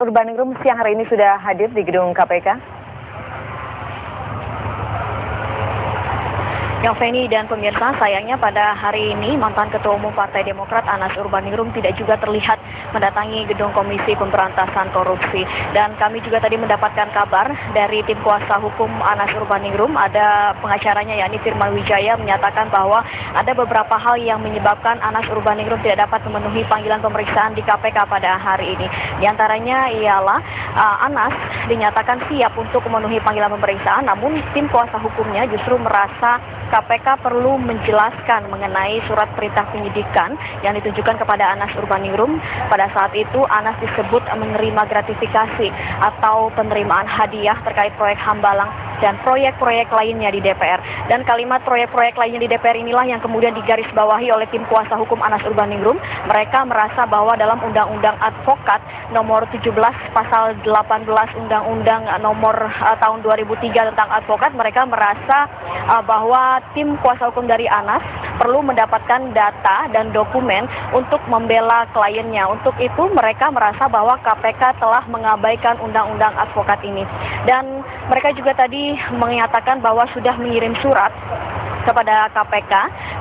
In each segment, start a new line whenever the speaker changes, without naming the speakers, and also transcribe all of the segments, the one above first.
Urbaningrum siang hari ini sudah hadir di gedung KPK. Yang Feni dan pemirsa, sayangnya pada hari ini mantan Ketua Umum Partai Demokrat Anas Urbaningrum tidak juga terlihat mendatangi gedung Komisi Pemberantasan Korupsi. Dan kami juga tadi mendapatkan kabar dari tim kuasa hukum Anas Urbaningrum, ada pengacaranya yakni Firman Wijaya menyatakan bahwa ada beberapa hal yang menyebabkan Anas Urbaningrum tidak dapat memenuhi panggilan pemeriksaan di KPK pada hari ini. Di antaranya ialah Anas dinyatakan siap untuk memenuhi panggilan pemeriksaan, namun tim kuasa hukumnya justru merasa KPK perlu menjelaskan mengenai surat perintah penyidikan yang ditujukan kepada Anas Urbaningrum. Pada saat itu Anas disebut menerima gratifikasi atau penerimaan hadiah terkait proyek Hambalang dan proyek-proyek lainnya di DPR. Dan kalimat proyek-proyek lainnya di DPR inilah yang kemudian digarisbawahi oleh tim kuasa hukum Anas Urbaningrum. Mereka merasa bahwa dalam Undang-Undang Advokat nomor 17 pasal 18 Undang-Undang nomor tahun 2003 tentang advokat, mereka merasa bahwa tim kuasa hukum dari Anas perlu mendapatkan data dan dokumen untuk membela kliennya. Untuk itu mereka merasa bahwa KPK telah mengabaikan Undang-Undang Advokat ini. Dan mereka juga tadi menyatakan bahwa sudah mengirim surat kepada KPK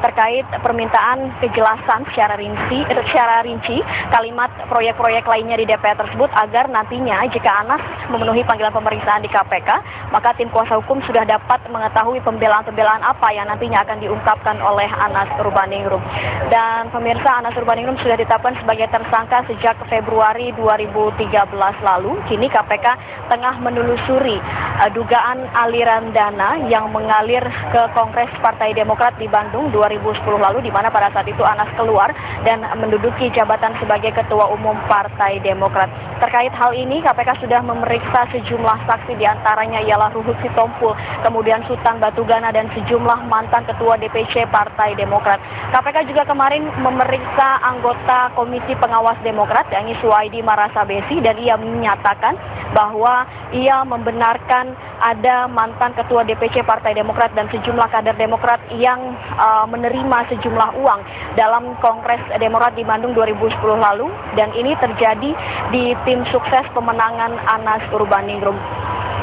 terkait permintaan kejelasan secara rinci kalimat proyek-proyek lainnya di DPR tersebut, agar nantinya jika Anas memenuhi panggilan pemeriksaan di KPK, maka tim kuasa hukum sudah dapat mengetahui pembelaan-pembelaan apa yang nantinya akan diungkapkan oleh Anas Urbaningrum. Dan pemirsa, Anas Urbaningrum sudah ditetapkan sebagai tersangka sejak Februari 2013 lalu. Kini KPK tengah menelusuri dugaan aliran dana yang mengalir ke Kongres Partai Demokrat di Bandung 2010 lalu, di mana pada saat itu Anas keluar dan menduduki jabatan sebagai Ketua Umum Partai Demokrat. Terkait hal ini, KPK sudah memeriksa sejumlah saksi, diantaranya ialah Ruhut Sitompul, kemudian Sultan Batugana, dan sejumlah mantan Ketua DPC Partai Demokrat. KPK juga kemarin memeriksa anggota Komisi Pengawas Demokrat, yakni Suwaidi Marasabesi, dan ia menyatakan bahwa ia membenarkan ada mantan Ketua DPC Partai Demokrat dan sejumlah kader Demokrat yang menerima sejumlah uang dalam Kongres Demokrat di Bandung 2010 lalu, dan ini terjadi di tim sukses pemenangan Anas Urbaningrum.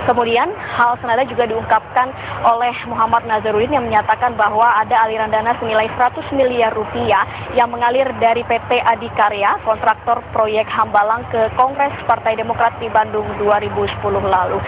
Kemudian hal senada juga diungkapkan oleh Muhammad Nazarudin yang menyatakan bahwa ada aliran dana senilai 100 miliar rupiah yang mengalir dari PT Adikarya, kontraktor proyek Hambalang, ke Kongres Partai Demokrat di Bandung 2010 lalu.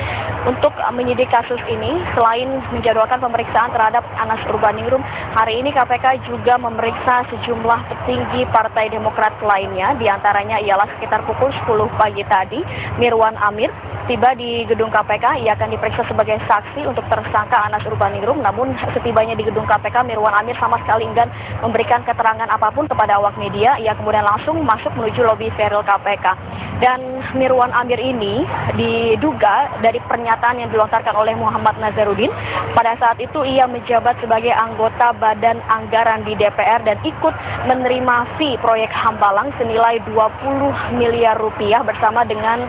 Untuk menyidik kasus ini, selain menjadwalkan pemeriksaan terhadap Anas Urbaningrum, hari ini KPK juga memeriksa sejumlah petinggi Partai Demokrat lainnya, diantaranya ialah sekitar pukul 10 pagi tadi, Mirwan Amir tiba di gedung KPK. Ia akan diperiksa sebagai saksi untuk tersangka Anas Urbaningrum. Namun setibanya di gedung KPK, Mirwan Amir sama sekali enggan memberikan keterangan apapun kepada awak media. Ia kemudian langsung masuk menuju lobi steril KPK. Dan Mirwan Amir ini diduga dari pernyataan yang dilontarkan oleh Muhammad Nazarudin, pada saat itu ia menjabat sebagai anggota Badan Anggaran di DPR dan ikut menerima fee proyek Hambalang senilai 20 miliar rupiah bersama dengan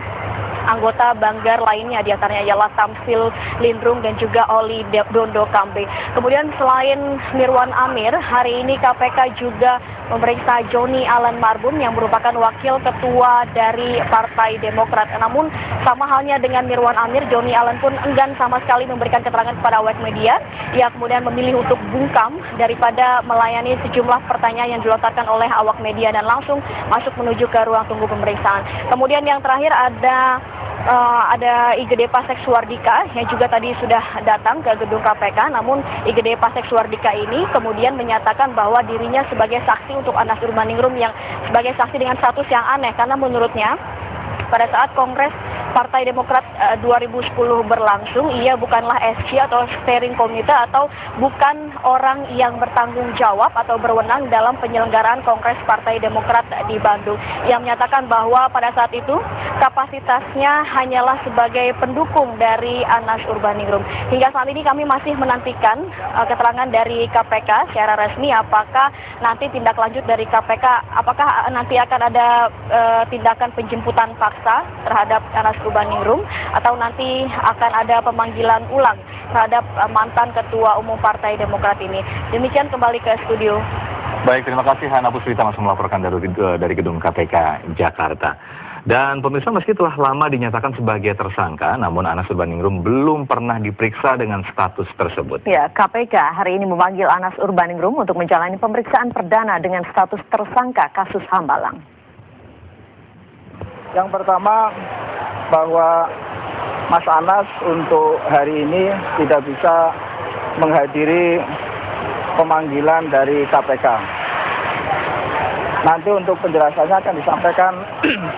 anggota Banggar lainnya, diantaranya ialah Tamsil Lindrung dan juga Oli Dondo Kambe. Kemudian selain Mirwan Amir, hari ini KPK juga memeriksa Joni Allen Marbun yang merupakan wakil ketua dari Partai Demokrat. Namun sama halnya dengan Mirwan Amir, Joni Allen pun enggan sama sekali memberikan keterangan kepada awak media. Ia kemudian memilih untuk bungkam daripada melayani sejumlah pertanyaan yang dilontarkan oleh awak media dan langsung masuk menuju ke ruang tunggu pemeriksaan. Kemudian yang terakhir ada IGD Pasek Suwardika yang juga tadi sudah datang ke gedung KPK. Namun IGD Pasek Suwardika ini kemudian menyatakan bahwa dirinya sebagai saksi untuk Anas Urbaningrum, yang sebagai saksi dengan status yang aneh, karena menurutnya pada saat Kongres Partai Demokrat 2010 berlangsung, ia bukanlah SC atau steering committee atau bukan orang yang bertanggung jawab atau berwenang dalam penyelenggaraan Kongres Partai Demokrat di Bandung. Ia menyatakan bahwa pada saat itu kapasitasnya hanyalah sebagai pendukung dari Anas Urbaningrum. Hingga saat ini kami masih menantikan keterangan dari KPK secara resmi, apakah nanti tindak lanjut dari KPK, apakah nanti akan ada tindakan penjemputan paksa terhadap Anas Urbaningrum atau nanti akan ada pemanggilan ulang terhadap mantan Ketua Umum Partai Demokrat ini. Demikian, kembali ke studio.
Baik, terima kasih Hana Puswita langsung melaporkan dari gedung KPK Jakarta. Dan pemirsa, meski telah lama dinyatakan sebagai tersangka, namun Anas Urbaningrum belum pernah diperiksa dengan status tersebut.
Ya, KPK hari ini memanggil Anas Urbaningrum untuk menjalani pemeriksaan perdana dengan status tersangka kasus Hambalang.
Yang pertama, bahwa Mas Anas untuk hari ini tidak bisa menghadiri pemanggilan dari KPK. Nanti untuk penjelasannya akan disampaikan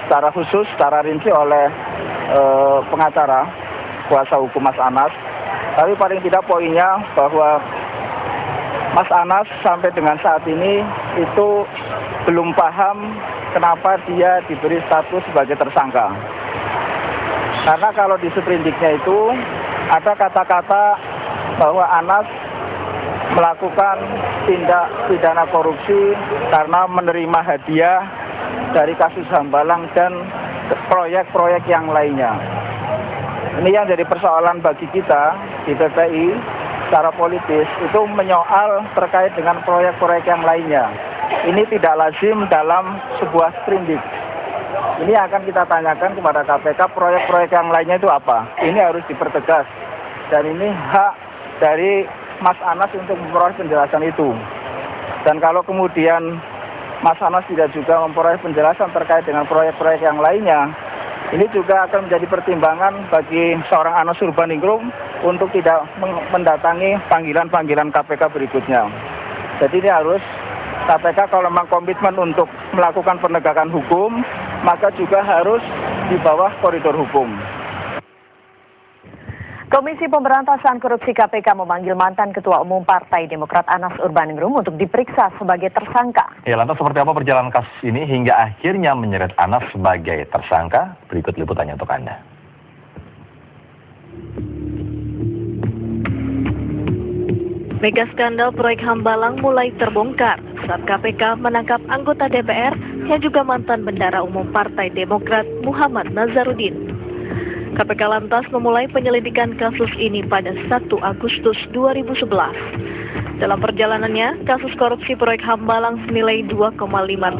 secara khusus, secara rinci oleh pengacara kuasa hukum Mas Anas. Tapi paling tidak poinnya bahwa Mas Anas sampai dengan saat ini itu belum paham kenapa dia diberi status sebagai tersangka. Karena kalau di sprindiknya itu ada kata-kata bahwa Anas melakukan tindak pidana korupsi karena menerima hadiah dari kasus Hambalang dan proyek-proyek yang lainnya. Ini yang jadi persoalan bagi kita di PPI secara politis, itu menyoal terkait dengan proyek-proyek yang lainnya. Ini tidak lazim dalam sebuah sprindik. Ini akan kita tanyakan kepada KPK, proyek-proyek yang lainnya itu apa. Ini harus dipertegas. Dan ini hak dari Mas Anas untuk memperoleh penjelasan itu. Dan kalau kemudian Mas Anas tidak juga memperoleh penjelasan terkait dengan proyek-proyek yang lainnya, ini juga akan menjadi pertimbangan bagi seorang Anas Urbaningrum untuk tidak mendatangi panggilan-panggilan KPK berikutnya. Jadi ini harus KPK kalau memang komitmen untuk melakukan penegakan hukum, maka juga harus di bawah koridor hukum.
Komisi Pemberantasan Korupsi KPK memanggil mantan Ketua Umum Partai Demokrat Anas Urbaningrum untuk diperiksa sebagai tersangka.
Ya, lantas seperti apa perjalanan kasus ini hingga akhirnya menyeret Anas sebagai tersangka? Berikut liputannya untuk Anda.
Mega skandal proyek Hambalang mulai terbongkar saat KPK menangkap anggota DPR yang juga mantan Bendahara Umum Partai Demokrat Muhammad Nazarudin. KPK lantas memulai penyelidikan kasus ini pada 1 Agustus 2011. Dalam perjalanannya, kasus korupsi proyek Hambalang senilai 2,5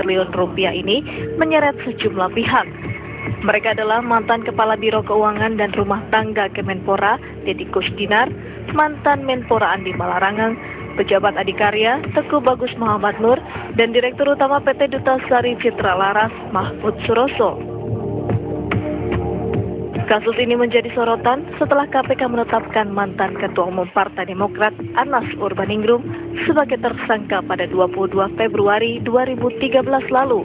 triliun rupiah ini menyeret sejumlah pihak. Mereka adalah mantan Kepala Biro Keuangan dan Rumah Tangga Kemenpora, Deddy Kusdinar, mantan Menpora Andi Malarangang, pejabat Adikarya, Teguh Bagus Muhammad Nur, dan Direktur Utama PT Duta Sari Citra Laras, Mahfud Suroso. Kasus ini menjadi sorotan setelah KPK menetapkan mantan Ketua Umum Partai Demokrat Anas Urbaningrum sebagai tersangka pada 22 Februari 2013 lalu.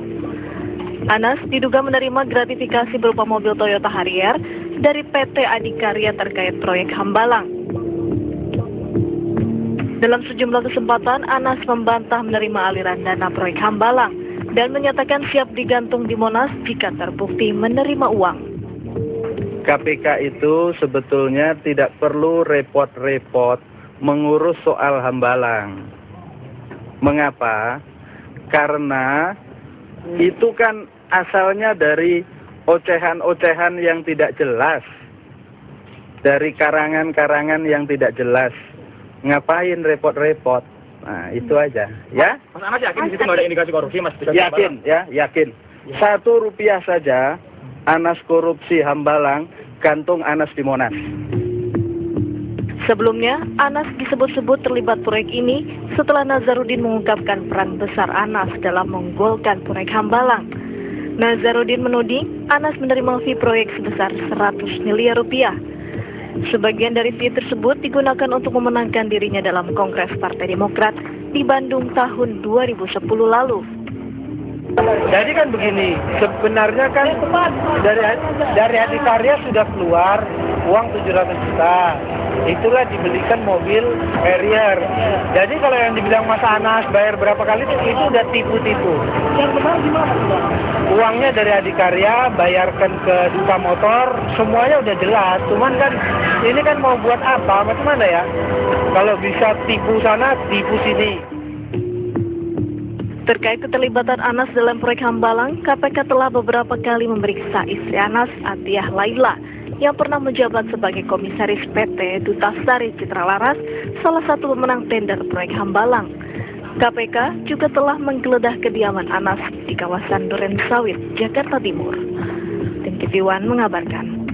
Anas diduga menerima gratifikasi berupa mobil Toyota Harrier dari PT Adikarya terkait proyek Hambalang. Dalam sejumlah kesempatan, Anas membantah menerima aliran dana proyek Hambalang dan menyatakan siap digantung di Monas jika terbukti menerima uang.
KPK itu sebetulnya tidak perlu repot-repot mengurus soal Hambalang. Mengapa? Karena itu kan asalnya dari ocehan-ocehan yang tidak jelas. Dari karangan-karangan yang tidak jelas. Ngapain repot-repot? Nah, itu aja. Ya?
Mas Anas yakin di situ nggak ada indikasi korupsi, Mas?
Yakin, ya, yakin. Rp1 saja Anas korupsi Hambalang, gantung Anas di Monas.
Sebelumnya, Anas disebut-sebut terlibat proyek ini setelah Nazarudin mengungkapkan peran besar Anas dalam menggolkan proyek Hambalang. Nazarudin menuding Anas menerima fee proyek sebesar 100 miliar rupiah. Sebagian dari fee tersebut digunakan untuk memenangkan dirinya dalam Kongres Partai Demokrat di Bandung tahun 2010 lalu.
Jadi kan begini, sebenarnya kan dari Adikarya sudah keluar uang 700 juta. Itulah dibelikan mobil Harrier. Jadi kalau yang dibilang Mas Anas bayar berapa kali itu udah tipu-tipu. Yang benar gimana? Uangnya dari Adikarya, bayarkan ke Duta Motor, semuanya udah jelas. Cuman kan ini kan mau buat apa? Bagaimana ya? Kalau bisa tipu sana, tipu sini.
Terkait keterlibatan Anas dalam proyek Hambalang, KPK telah beberapa kali memeriksa istri Anas, Atiyah Laila, yang pernah menjabat sebagai komisaris PT Duta Sari Citra Laras, salah satu pemenang tender proyek Hambalang. KPK juga telah menggeledah kediaman Anas di kawasan Duren Sawit, Jakarta Timur. TV One mengabarkan.